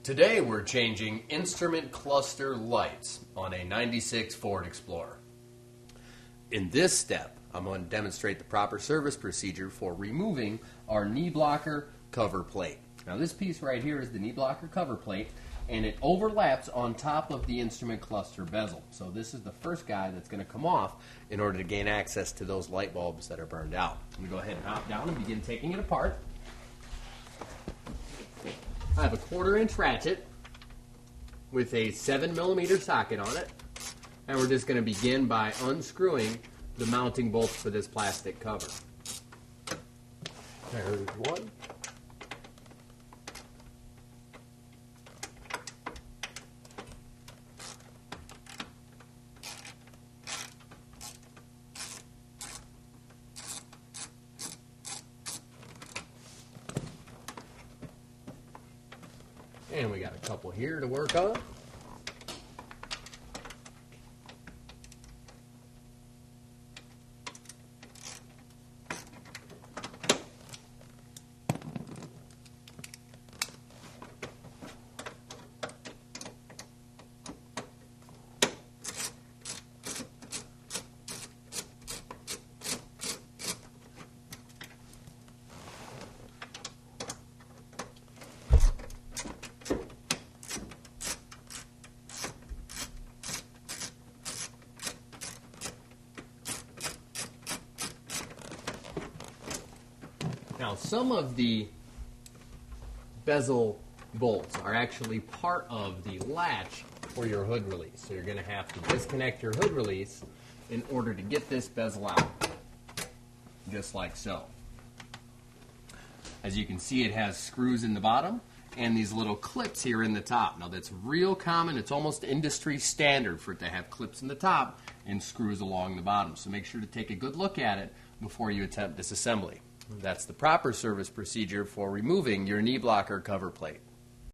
Today we're changing instrument cluster lights on a 96 Ford Explorer. In this step, I'm going to demonstrate the proper service procedure for removing our knee blocker cover plate. Now this piece right here is the knee blocker cover plate, and it overlaps on top of the instrument cluster bezel. So this is the first guy that's going to come off in order to gain access to those light bulbs that are burned out. I'm going to go ahead and hop down and begin taking it apart. I have a 1/4-inch ratchet with a 7mm socket on it, and we're just going to begin by unscrewing the mounting bolts for this plastic cover. There's one. And we got a couple here to work on. Now, some of the bezel bolts are actually part of the latch for your hood release. So you're going to have to disconnect your hood release in order to get this bezel out, just like so. As you can see, it has screws in the bottom and these little clips here in the top. Now, that's real common. It's almost industry standard for it to have clips in the top and screws along the bottom. So make sure to take a good look at it before you attempt disassembly. That's the proper service procedure for removing your knee blocker cover plate.